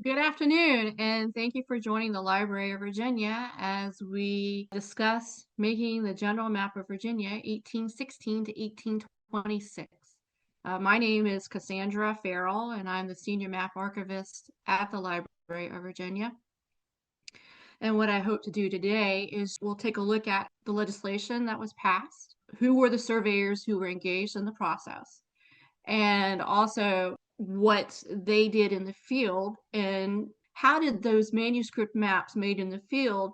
Good afternoon, and thank you for joining the Library of Virginia as we discuss making the General Map of Virginia 1816 to 1826. My name is Cassandra Farrell, and I'm the Senior Map Archivist at the Library of Virginia. And what I hope to do today is we'll take a look at the legislation that was passed, who were the surveyors who were engaged in the process, and also what they did in the field and how did those manuscript maps made in the field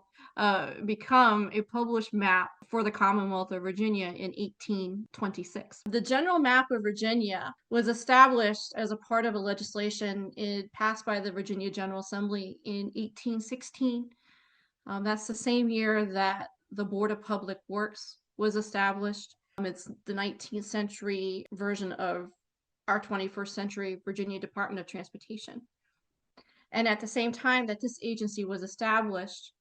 become a published map for the Commonwealth of Virginia in 1826. The General Map of Virginia was established as a part of a legislation passed by the Virginia General Assembly in 1816. That's the same year that the Board of Public Works was established. It's the 19th century version of our 21st century Virginia Department of Transportation. And at the same time that this agency was established,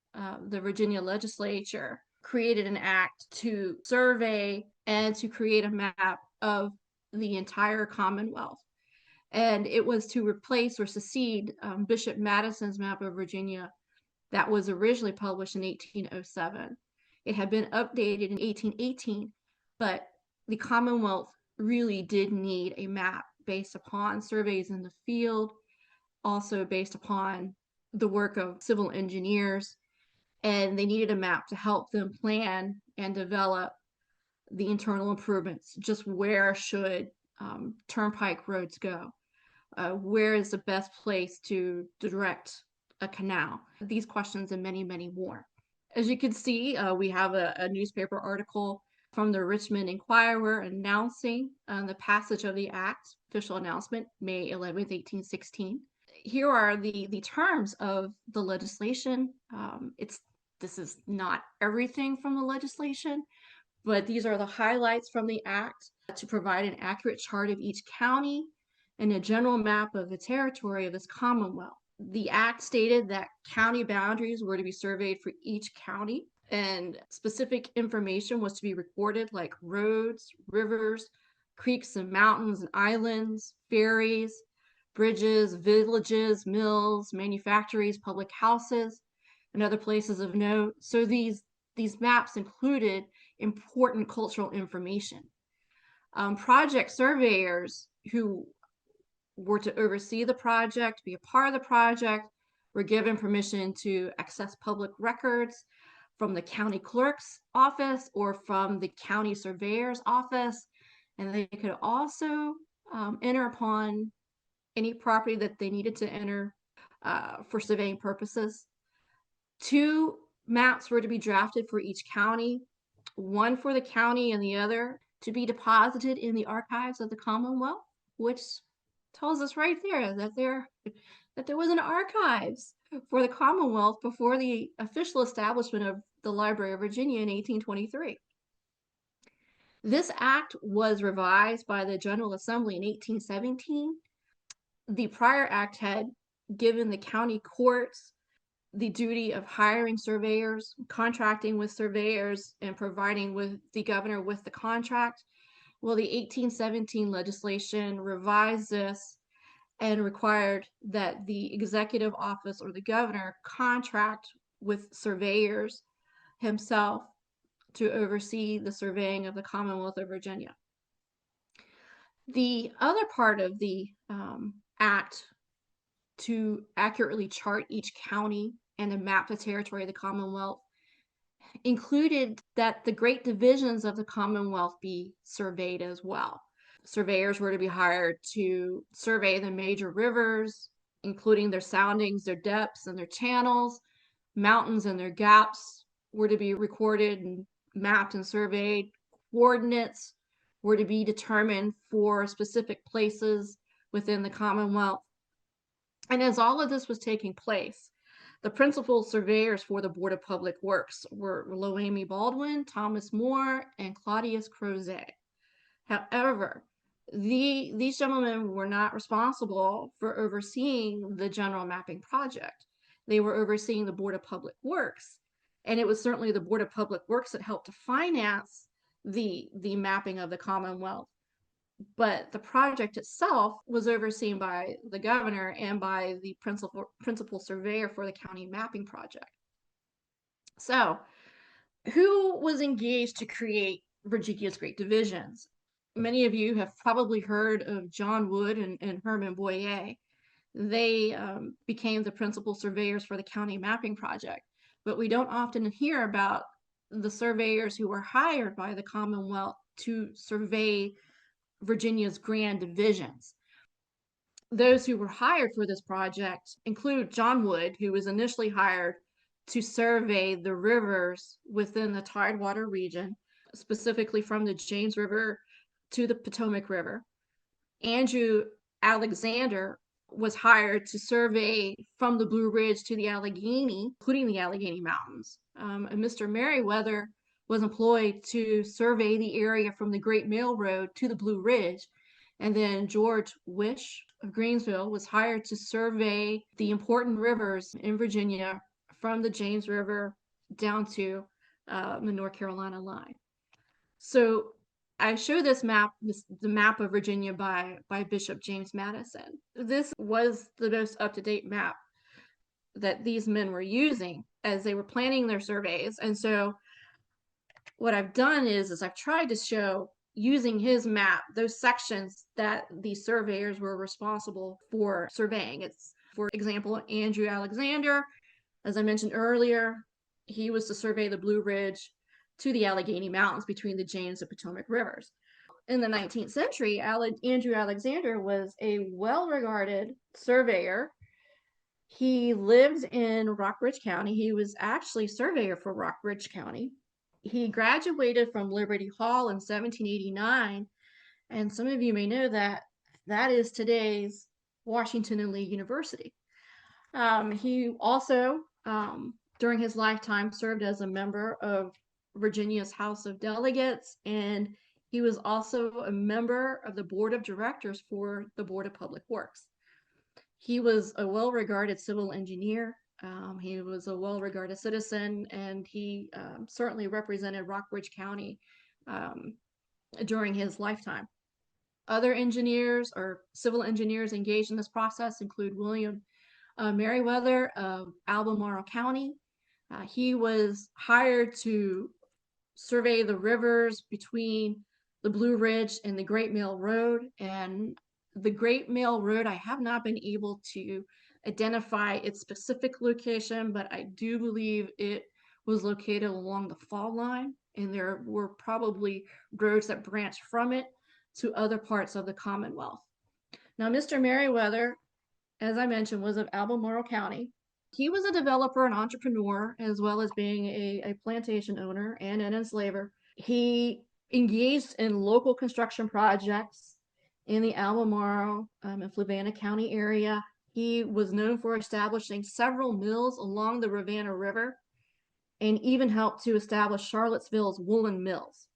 the Virginia legislature created an act to survey and to create a map of the entire Commonwealth. And it was to replace or succeed Bishop Madison's map of Virginia that was originally published in 1807. It had been updated in 1818, but the Commonwealth really did need a map based upon surveys in the field, also based upon the work of civil engineers, and they needed a map to help them plan and develop the internal improvements. Just where should turnpike roads go? Where is the best place to direct a canal? These questions and many, many more. As you can see, we have a newspaper article from the Richmond Enquirer announcing the passage of the act, official announcement, May 11th, 1816. Here are the terms of the legislation. This is not everything from the legislation, but these are the highlights from the act to provide an accurate chart of each county and a general map of the territory of this Commonwealth. The act stated that county boundaries were to be surveyed for each county, and specific information was to be recorded, like roads, rivers, creeks and mountains and islands, ferries, bridges, villages, mills, manufactories, public houses, and other places of note. So these maps included important cultural information. Project surveyors who were to oversee the project, be a part of the project, were given permission to access public records from the county clerk's office or from the county surveyor's office, and they could also enter upon any property that they needed to enter for surveying purposes. 2 maps were to be drafted for each county, one for the county and the other to be deposited in the archives of the Commonwealth, which tells us right there that there was an archives for the Commonwealth before the official establishment of the Library of Virginia in 1823. This act was revised by the General Assembly in 1817. The prior act had given the county courts the duty of hiring surveyors, contracting with surveyors, and providing with the governor with the contract. Well, the 1817 legislation revised this and required that the executive office or the governor contract with surveyors himself to oversee the surveying of the Commonwealth of Virginia. The other part of the act to accurately chart each county and to map the territory of the Commonwealth included that the great divisions of the Commonwealth be surveyed as well. Surveyors were to be hired to survey the major rivers, including their soundings, their depths, and their channels. Mountains and their gaps were to be recorded and mapped and surveyed. Coordinates were to be determined for specific places within the Commonwealth. And as all of this was taking place, the principal surveyors for the Board of Public Works were Loamy Baldwin, Thomas Moore, and Claudius Crozet. However, these gentlemen were not responsible for overseeing the general mapping project. They were overseeing the Board of Public Works, and it was certainly the Board of Public Works that helped to finance the mapping of the Commonwealth. but the project itself was overseen by the governor and by the principal surveyor for the county mapping project. So, who was engaged to create Virginia's Great Divisions? Many of you have probably heard of John Wood and Herman Boyer. They became the principal surveyors for the county mapping project, but we don't often hear about the surveyors who were hired by the Commonwealth to survey Virginia's grand divisions. Those who were hired for this project include John Wood, who was initially hired to survey the rivers within the Tidewater region, specifically from the James River to the Potomac River. Andrew Alexander was hired to survey from the Blue Ridge to the Allegheny, including the Allegheny Mountains. And Mr. Merriweather was employed to survey the area from the Great Mill Road to the Blue Ridge. And then George Wish of Greensville was hired to survey the important rivers in Virginia from the James River down to the North Carolina line. So I show this map, the map of Virginia by Bishop James Madison. This was the most up-to-date map that these men were using as they were planning their surveys. And so what I've done is I've tried to show, using his map, those sections that the surveyors were responsible for surveying. It's, for example, Andrew Alexander, as I mentioned earlier, he was to survey the Blue Ridge to the Allegheny Mountains between the James and Potomac rivers. In the 19th century, Andrew Alexander was a well-regarded surveyor. He lived in Rockbridge County. He was actually surveyor for Rockbridge County. He graduated from Liberty Hall in 1789, and some of you may know that that is today's Washington and Lee University. He also, during his lifetime, served as a member of Virginia's House of Delegates, and he was also a member of the board of directors for the Board of Public Works. He was a well-regarded civil engineer. He was a well-regarded citizen, and he certainly represented Rockbridge County during his lifetime. Other engineers or civil engineers engaged in this process include William Merriweather of Albemarle County. He was hired to survey the rivers between the Blue Ridge and the Great Mill Road. And the Great Mill Road, I have not been able to identify its specific location, but I do believe it was located along the fall line, and there were probably roads that branched from it to other parts of the Commonwealth. Now, Mr. Merriweather, as I mentioned, was of Albemarle County. He was a developer and entrepreneur, as well as being a plantation owner and an enslaver. He engaged in local construction projects in the Albemarle and Fluvanna County area. He was known for establishing several mills along the Rivanna River and even helped to establish Charlottesville's woolen mills.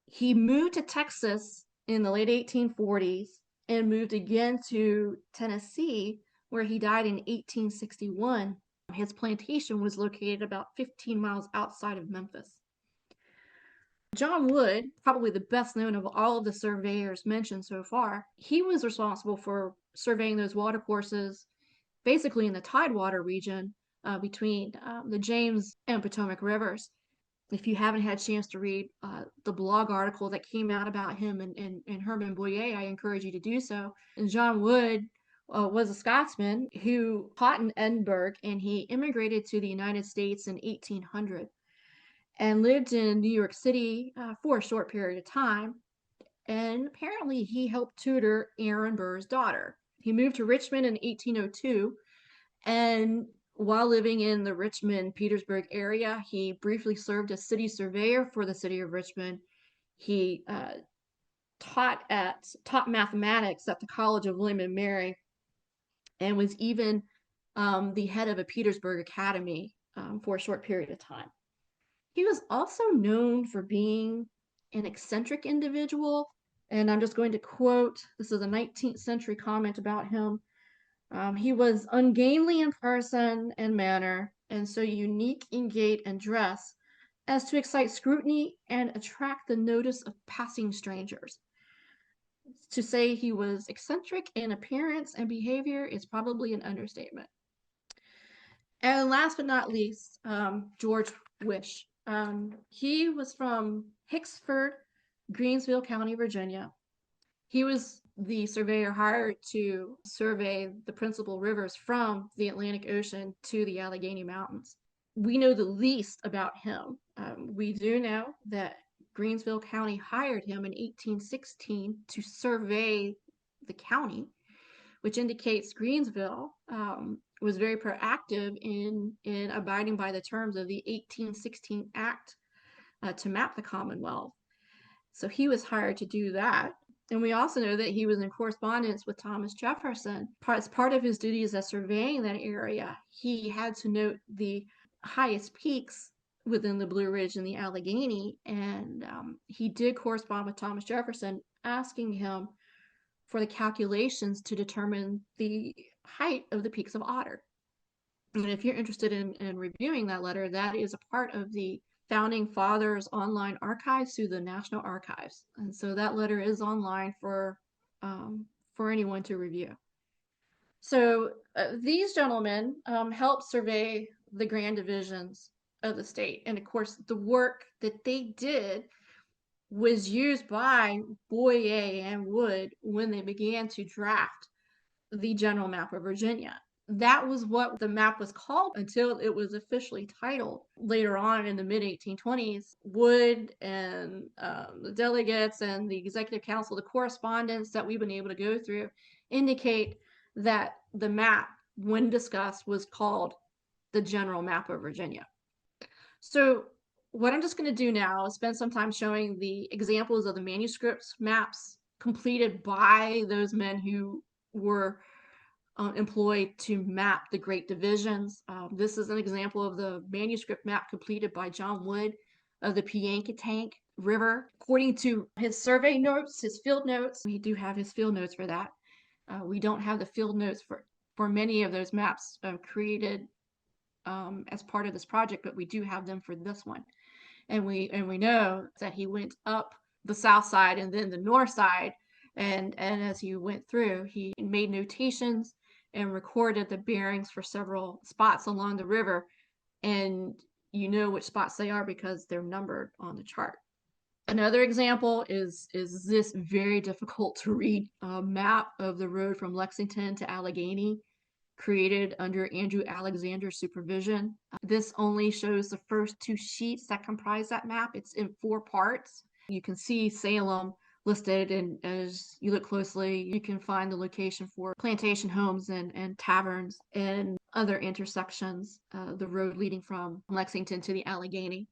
He moved to Texas in the late 1840s and moved again to Tennessee, where he died in 1861. His plantation was located about 15 miles outside of Memphis. John Wood, probably the best known of all of the surveyors mentioned so far, he was responsible for surveying those watercourses basically in the Tidewater region between the James and Potomac rivers. If you haven't had a chance to read the blog article that came out about him and Herman Boyer, I encourage you to do so. And John Wood was a Scotsman who taught in Edinburgh, and he immigrated to the United States in 1800 and lived in New York City for a short period of time. And apparently he helped tutor Aaron Burr's daughter. He moved to Richmond in 1802, and while living in the Richmond-Petersburg area, he briefly served as city surveyor for the city of Richmond. He taught mathematics at the College of William and Mary, and was even the head of a Petersburg academy for a short period of time. He was also known for being an eccentric individual, and I'm just going to quote, this is a 19th century comment about him. He was ungainly in person and manner, and so unique in gait and dress as to excite scrutiny and attract the notice of passing strangers. To say he was eccentric in appearance and behavior is probably an understatement. And last but not least, George Wish. He was from Hicksford, Greensville County, Virginia. He was the surveyor hired to survey the principal rivers from the Atlantic Ocean to the Allegheny Mountains. We know the least about him. We do know that Greensville County hired him in 1816 to survey the county, which indicates Greensville was very proactive in abiding by the terms of the 1816 Act to map the Commonwealth. So he was hired to do that. And we also know that he was in correspondence with Thomas Jefferson. As part of his duties as surveying that area, he had to note the highest peaks within the Blue Ridge and the Allegheny. And he did correspond with Thomas Jefferson, asking him for the calculations to determine the height of the peaks of Otter. And if you're interested in reviewing that letter, that is a part of the Founding Fathers online archives through the National Archives. And so that letter is online for anyone to review. So these gentlemen helped survey the grand divisions of the state. And of course, the work that they did was used by Boyer and Wood when they began to draft the general map of Virginia. That was what the map was called until it was officially titled. Later on in the mid-1820s, Wood and the delegates and the executive council, the correspondence that we've been able to go through, indicate that the map, when discussed, was called the general map of Virginia. So what I'm just going to do now is spend some time showing the examples of the manuscripts maps completed by those men who were employed to map the Great Divisions. This is an example of the manuscript map completed by John Wood of the Piankatank River. According to his survey notes, his field notes, we do have his field notes for that. We don't have the field notes for many of those maps created as part of this project, but we do have them for this one. And we know that he went up the south side and then the north side, and as he went through, he made notations and recorded the bearings for several spots along the river, and you know which spots they are because they're numbered on the chart. Another example is this very difficult to read map of the road from Lexington to Allegheny, created under Andrew Alexander's supervision. This only shows the first two sheets that comprise that map. It's in 4 parts. You can see Salem listed, and as you look closely, you can find the location for plantation homes and taverns and other intersections, the road leading from Lexington to the Allegheny.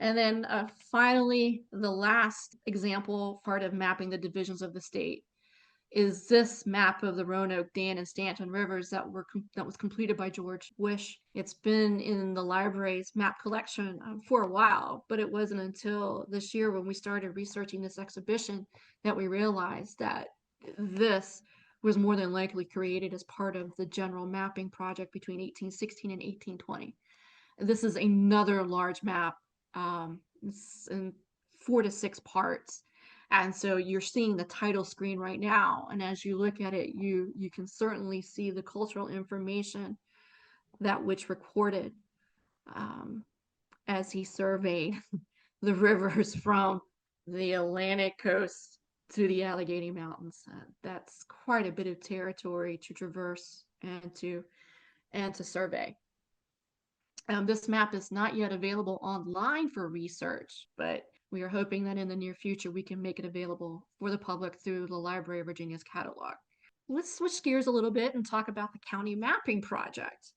And then finally, the last example part of mapping the divisions of the state is this map of the Roanoke, Dan, and Stanton rivers that was completed by George Wish. It's been in the library's map collection for a while, but it wasn't until this year when we started researching this exhibition that we realized that this was more than likely created as part of the general mapping project between 1816 and 1820. This is another large map. It's in 4 to 6 parts. And so you're seeing the title screen right now. And as you look at it, you can certainly see the cultural information that Which recorded as he surveyed the rivers from the Atlantic coast to the Allegheny Mountains. That's quite a bit of territory to traverse and to survey. This map is not yet available online for research, but we are hoping that in the near future we can make it available for the public through the Library of Virginia's catalog. Let's switch gears a little bit and talk about the County Mapping Project.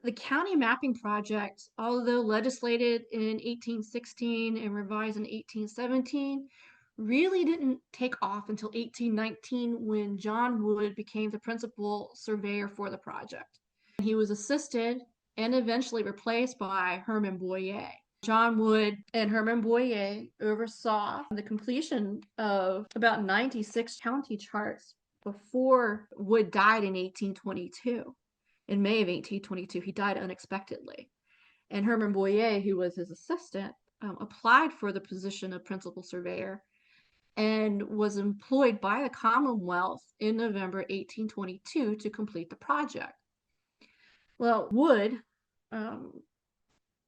The County Mapping Project, although legislated in 1816 and revised in 1817, really didn't take off until 1819 when John Wood became the principal surveyor for the project. He was assisted and eventually replaced by Herman Boyer. John Wood and Herman Boyer oversaw the completion of about 96 county charts before Wood died in 1822. In May of 1822, he died unexpectedly. And Herman Boyer, who was his assistant, applied for the position of principal surveyor and was employed by the Commonwealth in November 1822 to complete the project. Well, Wood, um,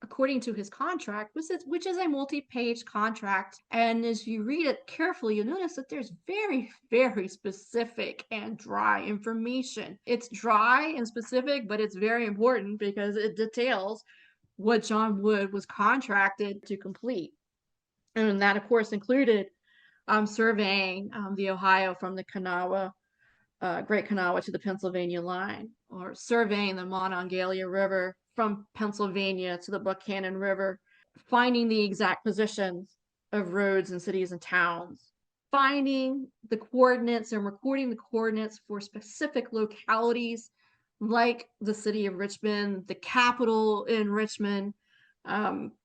according to his contract, which is a multi-page contract, and as you read it carefully, you'll notice that there's very, very specific and dry information. It's dry and specific, but it's very important because it details what John Wood was contracted to complete. And that, of course, included surveying the Ohio from the Great Kanawha to the Pennsylvania line, or surveying the Monongahela River from Pennsylvania to the Buchanan River, finding the exact positions of roads and cities and towns, finding the coordinates and recording the coordinates for specific localities like the city of Richmond, the Capitol in Richmond,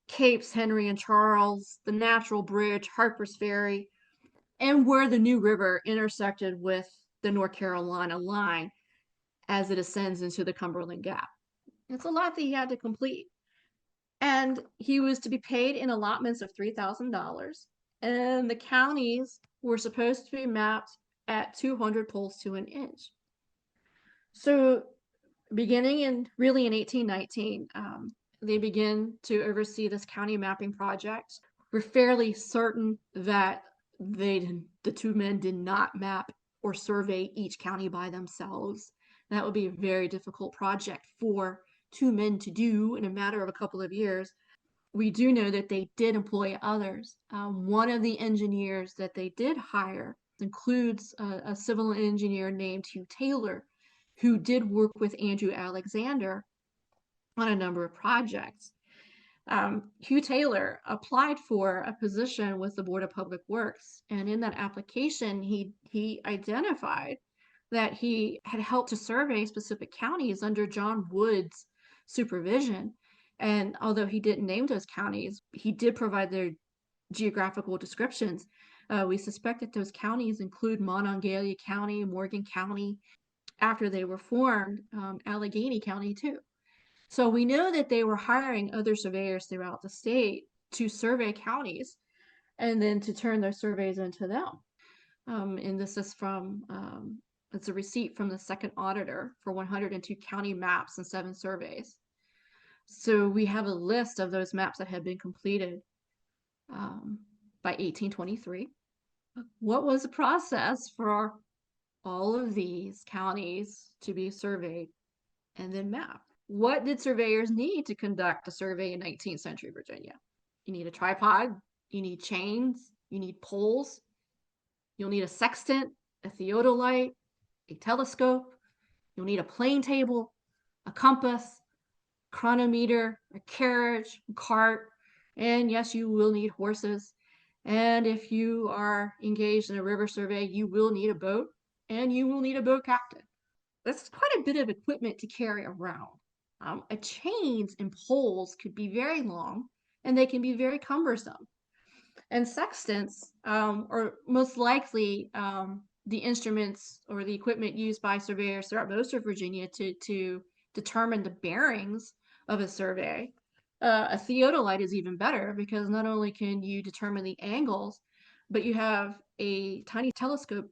Capes Henry and Charles, the Natural Bridge, Harper's Ferry, and where the New River intersected with the North Carolina line as it ascends into the Cumberland Gap. It's a lot that he had to complete. And he was to be paid in allotments of $3,000. And the counties were supposed to be mapped at 200 poles to an inch. So beginning in 1819, they begin to oversee this county mapping project. We're fairly certain that the two men did not map or survey each county by themselves. That would be a very difficult project for two men to do in a matter of a couple of years. We do know that they did employ others. One of the engineers that they did hire includes a civil engineer named Hugh Taylor, who did work with Andrew Alexander on a number of projects. Hugh Taylor applied for a position with the Board of Public Works, and in that application, he identified that he had helped to survey specific counties under John Wood's supervision. And although he didn't name those counties, he did provide their geographical descriptions. We suspect that those counties include Monongahela County, Morgan County, after they were formed, Allegheny County too. So we know that they were hiring other surveyors throughout the state to survey counties and then to turn their surveys into them. And this is it's a receipt from the second auditor for 102 county maps and 7 surveys. So we have a list of those maps that had been completed by 1823. What was the process for all of these counties to be surveyed and then mapped? What did surveyors need to conduct a survey in 19th century Virginia? You need a tripod, you need chains, you need poles, you'll need a sextant, a theodolite, a telescope, you'll need a plane table, a compass, chronometer, a carriage, a cart, and yes, you will need horses. And if you are engaged in a river survey, you will need a boat, and you will need a boat captain. That's quite a bit of equipment to carry around. Chains and poles could be very long, and they can be very cumbersome. And sextants are most likely the instruments or the equipment used by surveyors throughout most of Virginia to determine the bearings of a survey. A theodolite is even better because not only can you determine the angles, but you have a tiny telescope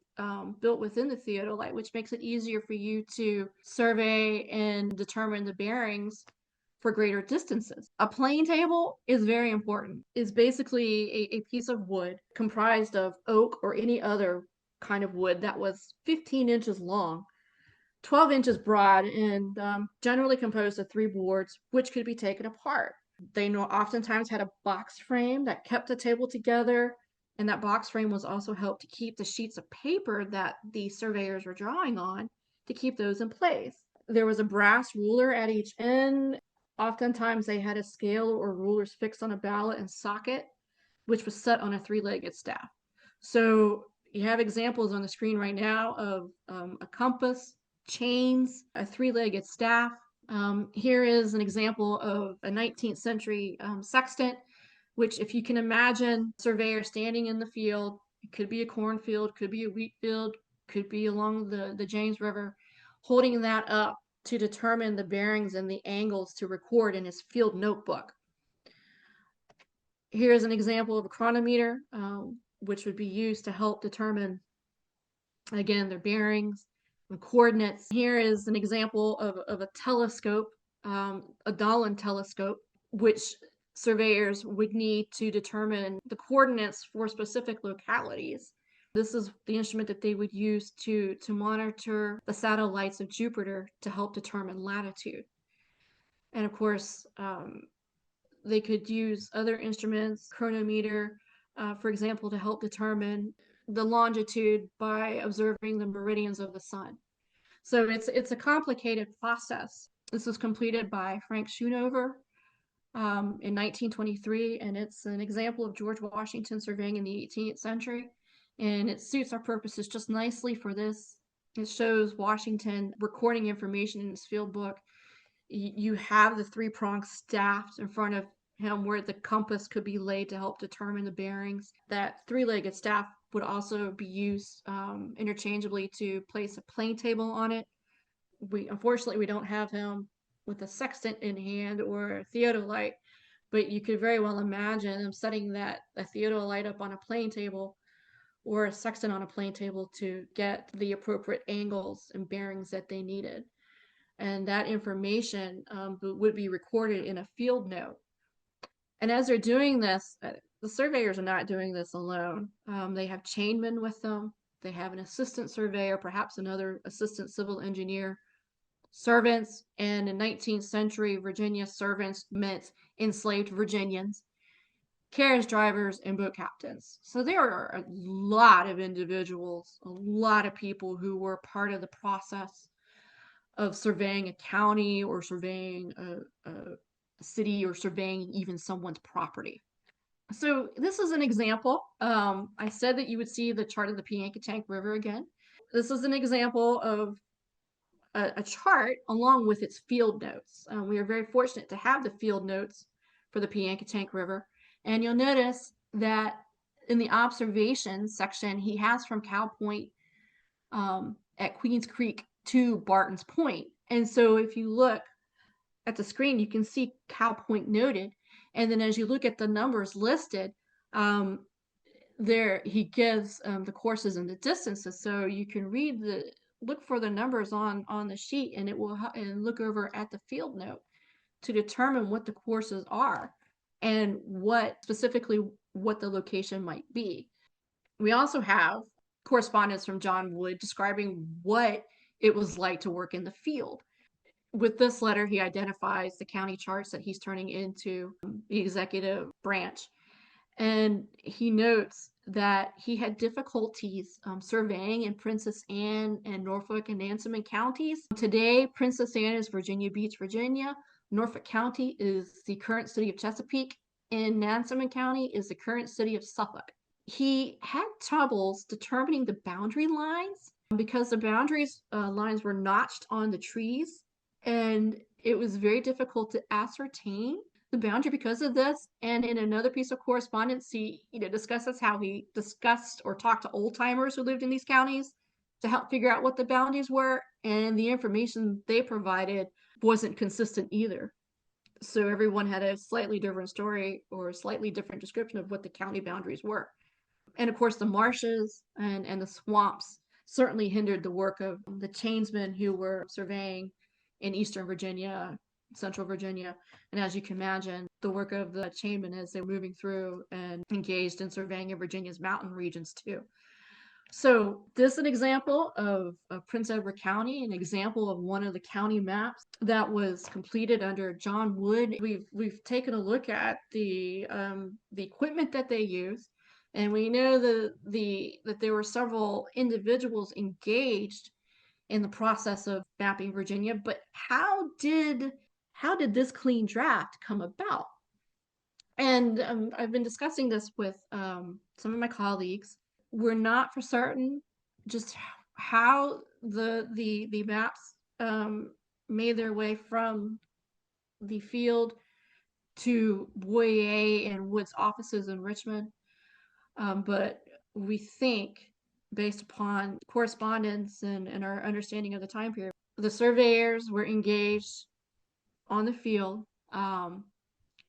built within the theodolite, which makes it easier for you to survey and determine the bearings for greater distances. A plane table is very important. It's basically a piece of wood comprised of oak or any other kind of wood that was 15 inches long, 12 inches broad, and generally composed of 3 boards, which could be taken apart. They oftentimes had a box frame that kept the table together, and that box frame was also helped to keep the sheets of paper that the surveyors were drawing on, to keep those in place. There was a brass ruler at each end. Oftentimes they had a scale or rulers fixed on a ballet and socket, which was set on a 3-legged staff. So you have examples on the screen right now of a compass, chains, a 3-legged staff. Here is an example of a 19th century sextant, which, if you can imagine, surveyor standing in the field, it could be a cornfield, could be a wheat field, could be along the James River, holding that up to determine the bearings and the angles to record in his field notebook. Here's an example of a chronometer, which would be used to help determine, again, their bearings and coordinates. Here is an example of a telescope, a Dollond telescope, which surveyors would need to determine the coordinates for specific localities. This is the instrument that they would use to monitor the satellites of Jupiter to help determine latitude. And of course, they could use other instruments, chronometer, for example, to help determine the longitude by observing the meridians of the sun. So it's a complicated process. This was completed by Frank Schoonover in 1923, and it's an example of George Washington surveying in the 18th century, and it suits our purposes just nicely for this. It shows Washington recording information in his field book. You have the three-pronged staff in front of him where the compass could be laid to help determine the bearings. That three-legged staff would also be used interchangeably to place a plane table on it. Unfortunately, we don't have him with a sextant in hand or a theodolite, but you could very well imagine him setting a theodolite up on a plane table or a sextant on a plane table to get the appropriate angles and bearings that they needed. And that information would be recorded in a field note. And as they're doing this, the surveyors are not doing this alone. They have chainmen with them. They have an assistant surveyor, perhaps another assistant civil engineer, servants, and in 19th century Virginia, servants meant enslaved Virginians, carriage drivers, and boat captains. So there are a lot of individuals, a lot of people who were part of the process of surveying a county or surveying a city or surveying even someone's property. So this is an example. I said that you would see the chart of the Piankatank River again. This is an example of a chart along with its field notes. We are very fortunate to have the field notes for the Piankatank River. And you'll notice that in the observations section, he has from Cow Point at Queens Creek to Barton's Point. And so if you look at the screen, you can see Cow Point noted. And then as you look at the numbers listed, there he gives the courses and the distances. So you can look for the numbers on the sheet, and it will and look over at the field note to determine what the courses are and what the location might be. We also have correspondence from John Wood describing what it was like to work in the field. With this letter, he identifies the county charts that he's turning into the executive branch. And he notes that he had difficulties surveying in Princess Anne and Norfolk and Nansemond counties. Today, Princess Anne is Virginia Beach, Virginia. Norfolk County is the current city of Chesapeake, and Nansemond County is the current city of Suffolk. He had troubles determining the boundary lines because the boundaries lines were notched on the trees, and it was very difficult to ascertain the boundary because of this. And in another piece of correspondence, he discusses how he discussed or talked to old timers who lived in these counties to help figure out what the boundaries were, and the information they provided wasn't consistent either. So everyone had a slightly different story or a slightly different description of what the county boundaries were. And of course, the marshes and the swamps certainly hindered the work of the chainsmen who were surveying in Eastern Virginia, Central Virginia. And as you can imagine, the work of the chainmen as they were moving through and engaged in surveying in Virginia's mountain regions too. So this is an example of Prince Edward County, an example of one of the county maps that was completed under John Wood. We've taken a look at the equipment that they used, and we know that there were several individuals engaged in the process of mapping Virginia. But how did this clean draft come about? And I've been discussing this with some of my colleagues. We're not for certain just how the maps made their way from the field to Boyer and Wood's offices in Richmond. But we think, based upon correspondence and our understanding of the time period, The surveyors were engaged on the field,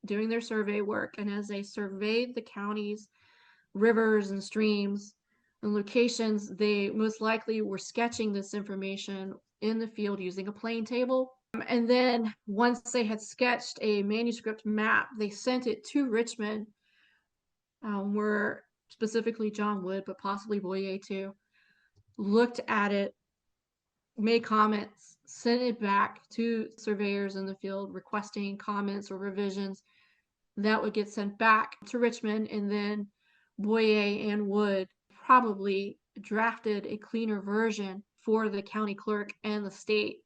doing their survey work, and as they surveyed the county's rivers and streams and locations, they most likely were sketching this information in the field using a plane table. And then once they had sketched a manuscript map, they sent it to Richmond, where specifically John Wood, but possibly Boyer too, looked at it, made comments, sent it back to surveyors in the field requesting comments or revisions. That would get sent back to Richmond, and then Boyer and Wood probably drafted a cleaner version for the county clerk and the state.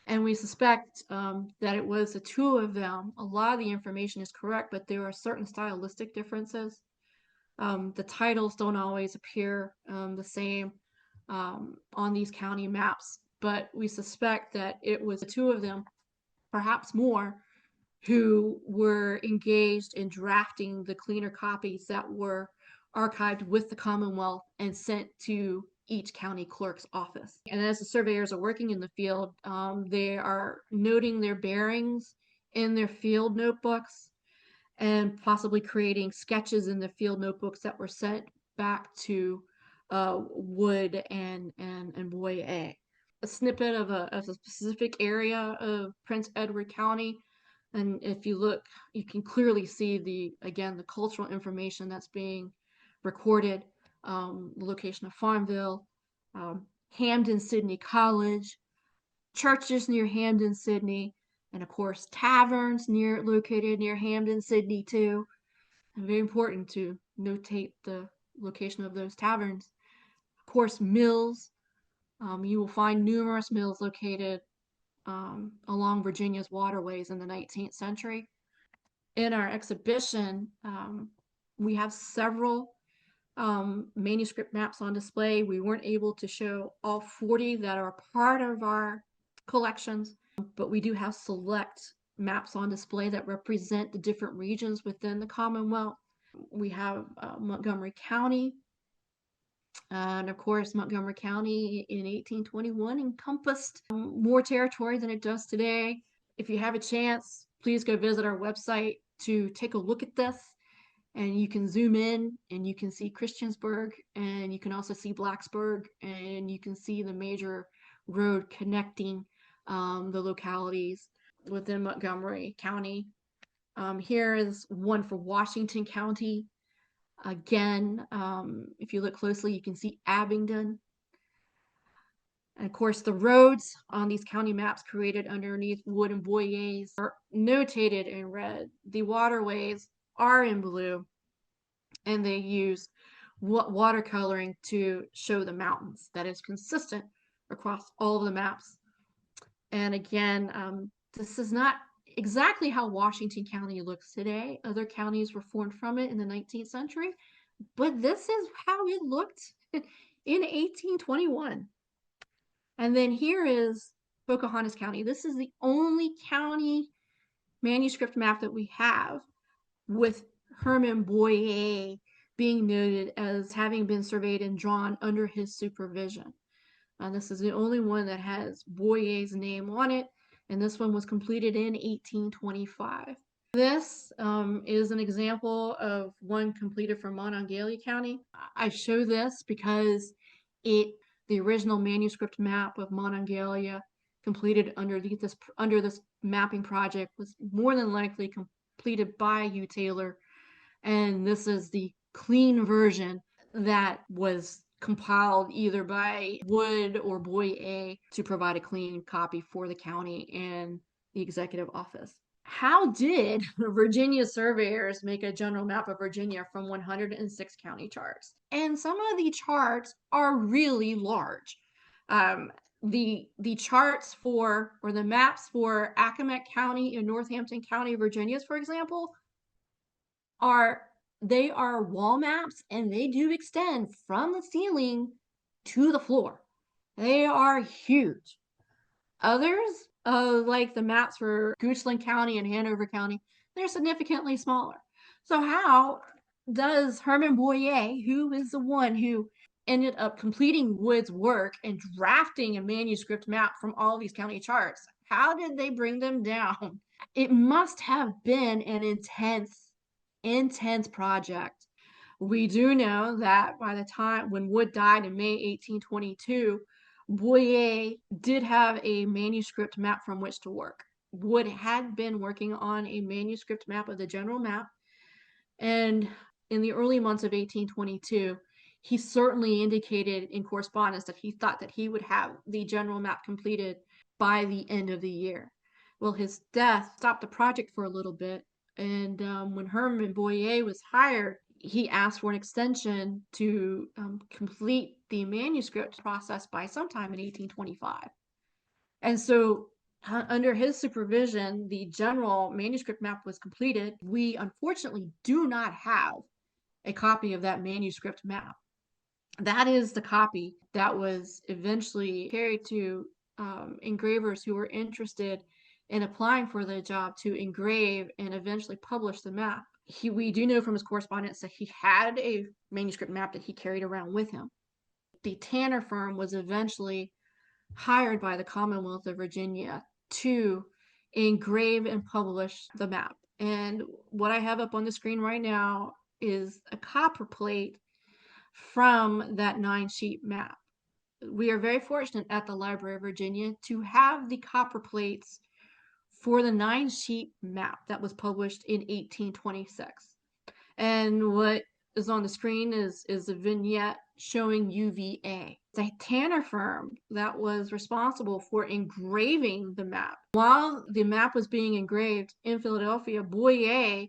And we suspect that it was the two of them. A lot of the information is correct, but there are certain stylistic differences. The titles don't always appear the same on these county maps, but we suspect that it was the two of them, perhaps more, who were engaged in drafting the cleaner copies that were archived with the Commonwealth and sent to each county clerk's office. And as the surveyors are working in the field, they are noting their bearings in their field notebooks and possibly creating sketches in the field notebooks that were sent back to Wood and Boyer. A snippet of a specific area of Prince Edward County, and if you look, you can clearly see the cultural information that's being recorded. The location of Farmville, Hamden Sydney College, churches near Hamden Sydney, and of course taverns located near Hamden Sydney too. And very important to notate the location of those taverns. Of course, mills. You will find numerous mills located along Virginia's waterways in the 19th century. In our exhibition, we have several manuscript maps on display. We weren't able to show all 40 that are part of our collections, but we do have select maps on display that represent the different regions within the Commonwealth. We have Montgomery County, and of course, Montgomery County in 1821 encompassed more territory than it does today. If you have a chance, please go visit our website to take a look at this. And you can zoom in and you can see Christiansburg, and you can also see Blacksburg, and you can see the major road connecting the localities within Montgomery County. Here is one for Washington County. Again, if you look closely, you can see Abingdon. And of course, the roads on these county maps created underneath Wood and Boyer's are notated in red. The waterways are in blue, and they use watercoloring to show the mountains. That is consistent across all of the maps. And again, this is not exactly how Washington County looks today. Other counties were formed from it in the 19th century, but this is how it looked in 1821. And then here is Pocahontas County. This is the only county manuscript map that we have with Herman Boyer being noted as having been surveyed and drawn under his supervision. This is the only one that has Boyer's name on it, and this one was completed in 1825. This is an example of one completed from Monongalia County. I show this because the original manuscript map of Monongalia completed under this mapping project was more than likely completed by Hugh Taylor, and this is the clean version that was compiled either by Wood or Boyer to provide a clean copy for the county and the executive office. How did Virginia surveyors make a general map of Virginia from 106 county charts? And some of the charts are really large. The charts or the maps for Accomack County and Northampton County, Virginia, for example, are wall maps, and they do extend from the ceiling to the floor. They are huge. Others, like the maps for Goochland County and Hanover County, they're significantly smaller. So how does Herman Boyer, who is the one who ended up completing Wood's work and drafting a manuscript map from all these county charts. How did they bring them down? It must have been an intense project. We do know that by the time when Wood died in May 1822, Boyer did have a manuscript map from which to work. Wood had been working on a manuscript map of the general map, and in the early months of 1822, he certainly indicated in correspondence that he thought that he would have the general map completed by the end of the year. Well, his death stopped the project for a little bit, and when Herman Boyer was hired, he asked for an extension to complete the manuscript process by sometime in 1825. And so under his supervision, the general manuscript map was completed. We unfortunately do not have a copy of that manuscript map. That is the copy that was eventually carried to engravers who were interested in applying for the job to engrave and eventually publish the map. We do know from his correspondence that he had a manuscript map that he carried around with him. The Tanner firm was eventually hired by the Commonwealth of Virginia to engrave and publish the map. And what I have up on the screen right now is a copper plate from that 9-sheet map. We are very fortunate at the Library of Virginia to have the copper plates for the 9-sheet map that was published in 1826. And what is on the screen is a vignette showing UVA, the Tanner firm that was responsible for engraving the map. While the map was being engraved in Philadelphia, Boyer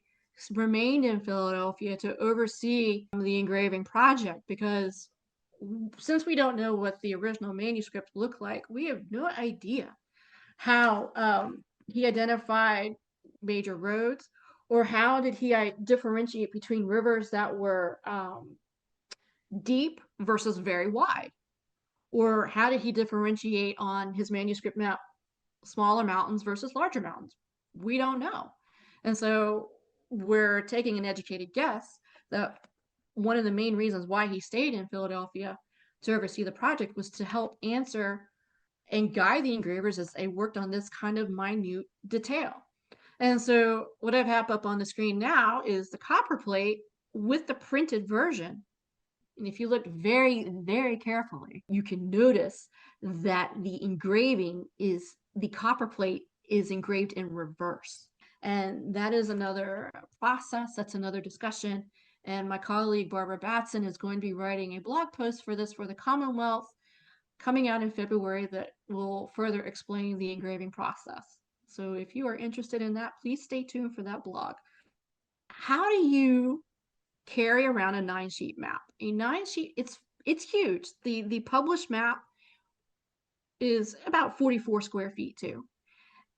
remained in Philadelphia to oversee the engraving project, because since we don't know what the original manuscript looked like, we have no idea how he identified major roads, or how did he differentiate between rivers that were deep versus very wide, or how did he differentiate on his manuscript map smaller mountains versus larger mountains? We don't know. And so we're taking an educated guess that one of the main reasons why he stayed in Philadelphia to oversee the project was to help answer and guide the engravers as they worked on this kind of minute detail. And so what I have up on the screen now is the copper plate with the printed version. And if you look very, very carefully, you can notice that the engraving is, the copper plate is engraved in reverse. And that is another process, that's another discussion. And my colleague Barbara Batson is going to be writing a blog post for this for the Commonwealth coming out in February that will further explain the engraving process. So if you are interested in that, please stay tuned for that blog. How do you carry around a 9-sheet map? A 9-sheet, it's huge. The published map is about 44 square feet too.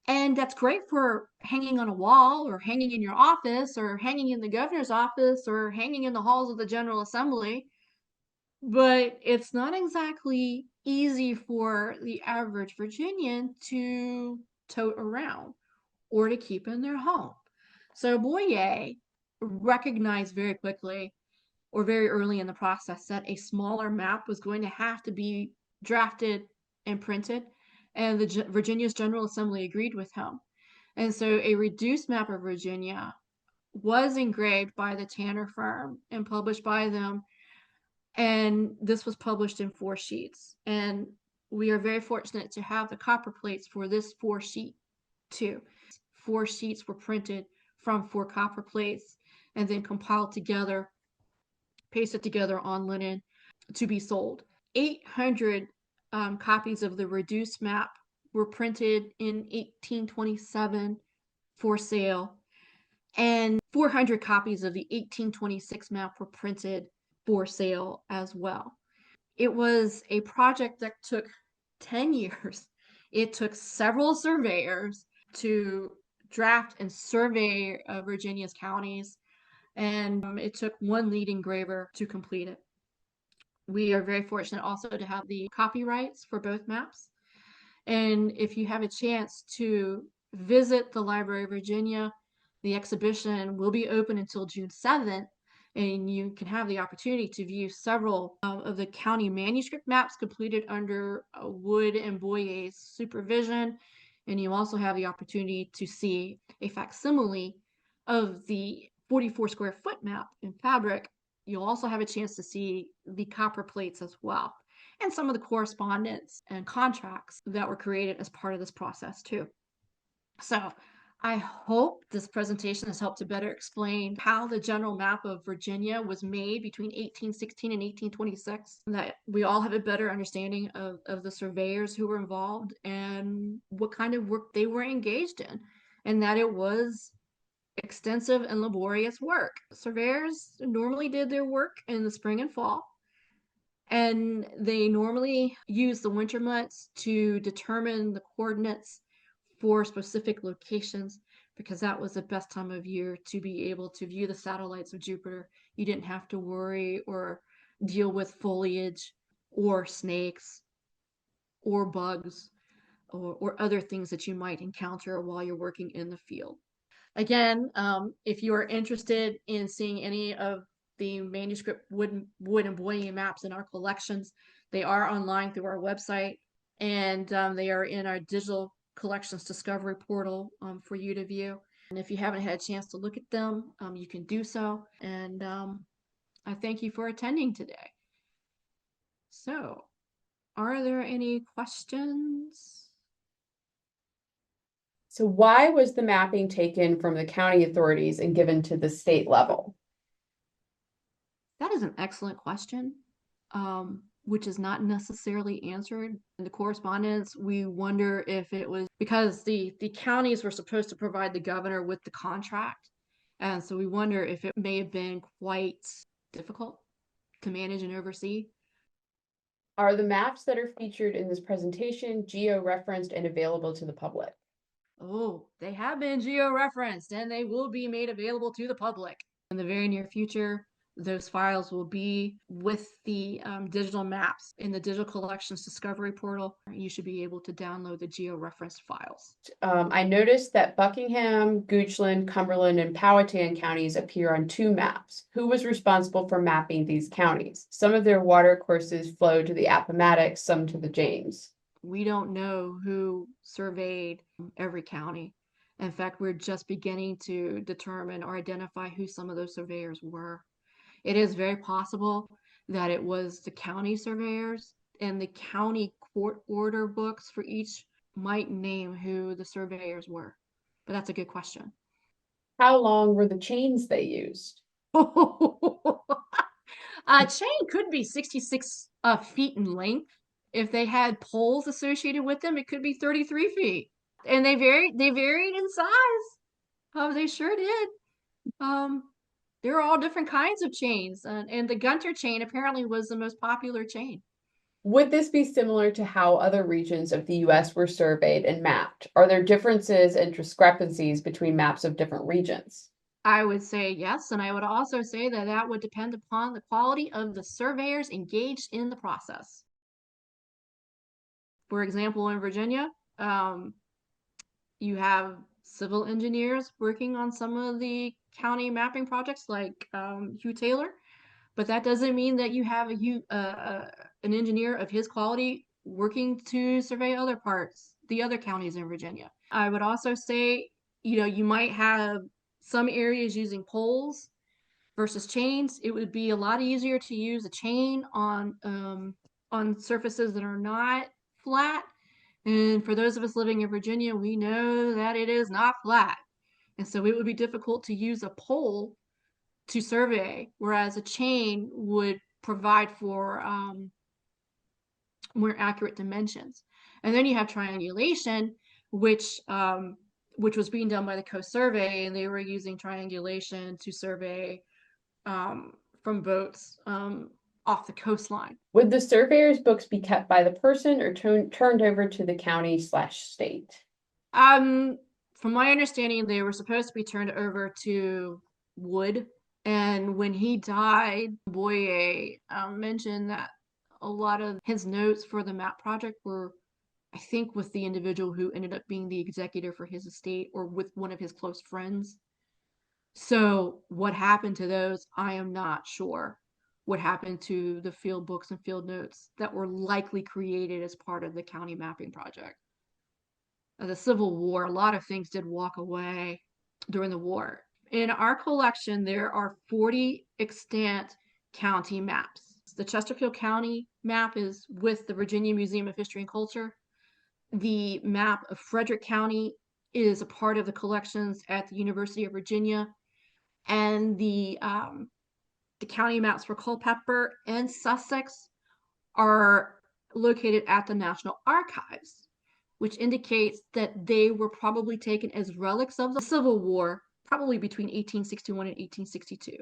And that's great for hanging on a wall, or hanging in your office, or hanging in the governor's office, or hanging in the halls of the General Assembly. But it's not exactly easy for the average Virginian to tote around or to keep in their home. So Boyer recognized very quickly, or very early in the process, that a smaller map was going to have to be drafted and printed, and the Virginia's General Assembly agreed with him. And so a reduced map of Virginia was engraved by the Tanner firm and published by them, and this was published in 4 sheets. And we are very fortunate to have the copper plates for this 4-sheet too. 4 sheets were printed from 4 copper plates and then compiled together, pasted together on linen to be sold. 800 copies of the reduced map were printed in 1827 for sale, and 400 copies of the 1826 map were printed for sale as well. It was a project that took 10 years. It took several surveyors to draft and survey Virginia's counties, and it took one lead engraver to complete it. We are very fortunate also to have the copyrights for both maps. And if you have a chance to visit the Library of Virginia, the exhibition will be open until June 7th. and you can have the opportunity to view several of the county manuscript maps completed under Wood and Boyer's supervision. And you also have the opportunity to see a facsimile of the 44 square foot map in fabric. You'll also have a chance to see the copper plates as well, and some of the correspondence and contracts that were created as part of this process too. So I hope this presentation has helped to better explain how the general map of Virginia was made between 1816 and 1826, that we all have a better understanding of the surveyors who were involved and what kind of work they were engaged in, and that it was extensive and laborious work. Surveyors normally did their work in the spring and fall, and they normally use the winter months to determine the coordinates for specific locations, because that was the best time of year to be able to view the satellites of Jupiter. You didn't have to worry or deal with foliage or snakes or bugs or other things that you might encounter while you're working in the field. Again, if you are interested in seeing any of the manuscript wood and Boyne maps in our collections, they are online through our website, and they are in our digital collections discovery portal for you to view. And if you haven't had a chance to look at them, you can do so. And I thank you for attending today. So, are there any questions? So why was the mapping taken from the county authorities and given to the state level? That is an excellent question, which is not necessarily answered. In the correspondence, we wonder if it was because the counties were supposed to provide the governor with the contract. And so we wonder if it may have been quite difficult to manage and oversee. Are the maps that are featured in this presentation geo-referenced and available to the public? Oh, they have been geo-referenced and they will be made available to the public in the very near future. Those files will be with the digital maps in the digital collections discovery portal. You should be able to download the geo-referenced files. I noticed that Buckingham, Goochland, Cumberland, and Powhatan counties appear on 2 maps. Who was responsible for mapping these counties? Some of their water courses flow to the Appomattox, some to the James. We don't know who surveyed every county. In fact, we're just beginning to determine or identify who some of those surveyors were. It is very possible that it was the county surveyors, and the county court order books for each might name who the surveyors were. But that's a good question. How long were the chains they used? A chain could be 66 feet in length. If they had poles associated with them, it could be 33 feet. And they varied in size. They sure did. There are all different kinds of chains, and the Gunter chain apparently was the most popular chain. Would this be similar to how other regions of the US were surveyed and mapped? Are there differences and discrepancies between maps of different regions? I would say yes, and I would also say that that would depend upon the quality of the surveyors engaged in the process. For example, in Virginia, you have civil engineers working on some of the county mapping projects like Hugh Taylor, but that doesn't mean that you have an engineer of his quality working to survey other parts, the other counties in Virginia. I would also say, you might have some areas using poles versus chains. It would be a lot easier to use a chain on surfaces that are not flat. And for those of us living in Virginia, we know that it is not flat. And so it would be difficult to use a pole to survey, whereas a chain would provide for more accurate dimensions. And then you have triangulation, which was being done by the Coast Survey, and they were using triangulation to survey from boats off the coastline. Would the surveyor's books be kept by the person or turned over to the county/state? From my understanding, they were supposed to be turned over to Wood. And when he died, Boyer mentioned that a lot of his notes for the map project were, I think, with the individual who ended up being the executor for his estate, or with one of his close friends. So what happened to those, I am not sure. What happened to the field books and field notes that were likely created as part of the county mapping project? The Civil War, a lot of things did walk away during the war. In our collection, there are 40 extant county maps. The Chesterfield County map is with the Virginia Museum of History and Culture. The map of Frederick County is a part of the collections at the University of Virginia, and the county maps for Culpeper and Sussex are located at the National Archives, which indicates that they were probably taken as relics of the Civil War, probably between 1861 and 1862.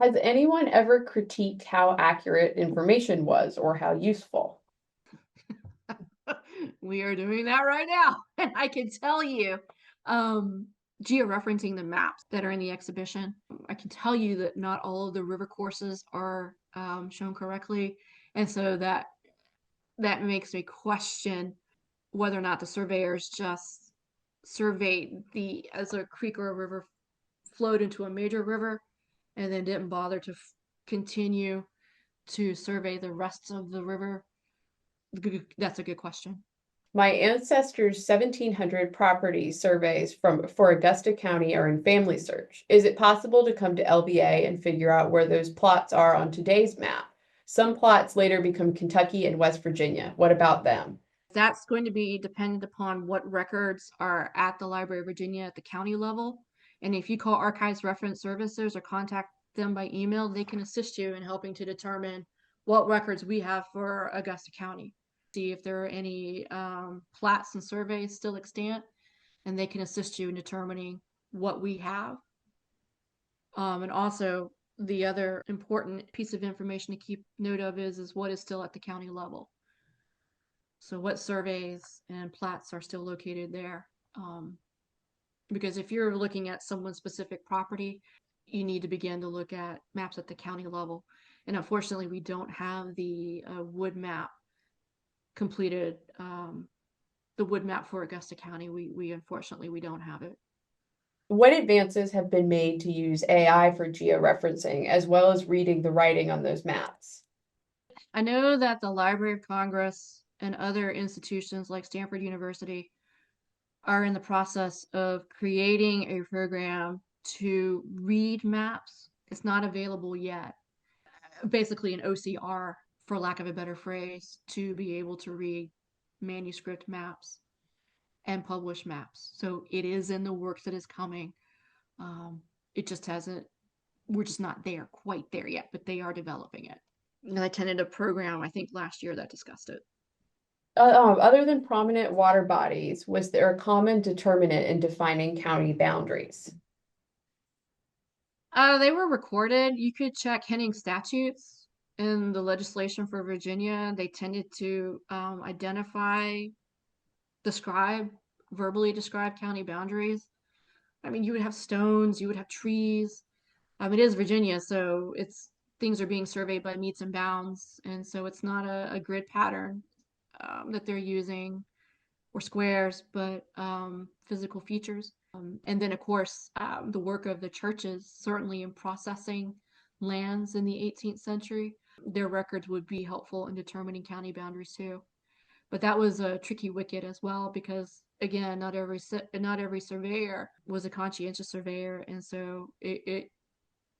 Has anyone ever critiqued how accurate information was or how useful? We are doing that right now. And I can tell you, um, georeferencing the maps that are in the exhibition, I can tell you that not all of the river courses are shown correctly. And so that makes me question whether or not the surveyors just surveyed the as a creek or a river flowed into a major river and then didn't bother to continue to survey the rest of the river. That's a good question. My ancestors' 1700 property surveys for Augusta County are in Family Search. Is it possible to come to LBA and figure out where those plots are on today's map? Some plots later become Kentucky and West Virginia. What about them? That's going to be dependent upon what records are at the Library of Virginia at the county level. And if you call Archives Reference Services or contact them by email, they can assist you in helping to determine what records we have for Augusta County. See if there are any plats and surveys still extant, and they can assist you in determining what we have. And also, the other important piece of information to keep note of is what is still at the county level. So what surveys and plats are still located there? Because if you're looking at someone's specific property, you need to begin to look at maps at the county level. And unfortunately, we don't have the wood map completed. The wood map for Augusta County, we unfortunately we don't have it. What advances have been made to use AI for georeferencing as well as reading the writing on those maps? I know that the Library of Congress and other institutions like Stanford University are in the process of creating a program to read maps. It's not available yet. Basically, an OCR, for lack of a better phrase, to be able to read manuscript maps and publish maps. So it is in the works that is coming. It just hasn't, we're just not there, quite there yet, but they are developing it. And I attended a program, I think last year, that discussed it. Other than prominent water bodies, was there a common determinant in defining county boundaries? They were recorded. You could check Henning statutes in the legislation for Virginia. They tended to identify, describe, verbally describe county boundaries. I mean, you would have stones, you would have trees. It is Virginia, so it's things are being surveyed by meets and bounds, and so it's not a grid pattern that they're using or squares, but physical features. And then, of course, the work of the churches, certainly in processing lands in the 18th century, their records would be helpful in determining county boundaries too. But that was a tricky wicket as well because, again, not every surveyor was a conscientious surveyor, and so it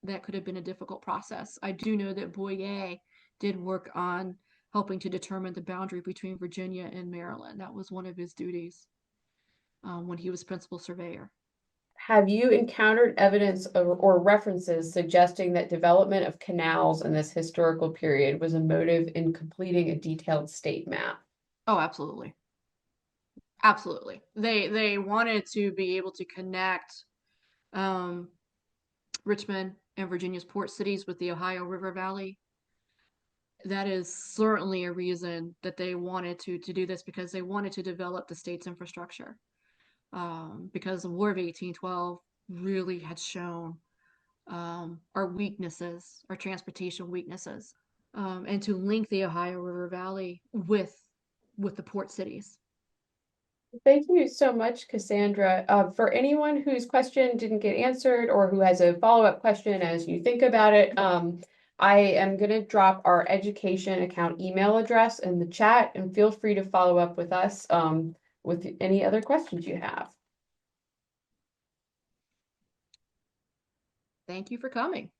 that could have been a difficult process. I do know that Boyer did work on helping to determine the boundary between Virginia and Maryland. That was one of his duties when he was principal surveyor. Have you encountered evidence or references suggesting that development of canals in this historical period was a motive in completing a detailed state map? Oh, absolutely. Absolutely. They wanted to be able to connect um, Richmond and Virginia's port cities with the Ohio River Valley. That is certainly a reason that they wanted to do this because they wanted to develop the state's infrastructure. Because the War of 1812 really had shown our weaknesses, our transportation weaknesses, and to link the Ohio River Valley with the port cities. Thank you so much, Cassandra. For anyone whose question didn't get answered or who has a follow-up question as you think about it, I am going to drop our education account email address in the chat, and feel free to follow up with us with any other questions you have. Thank you for coming.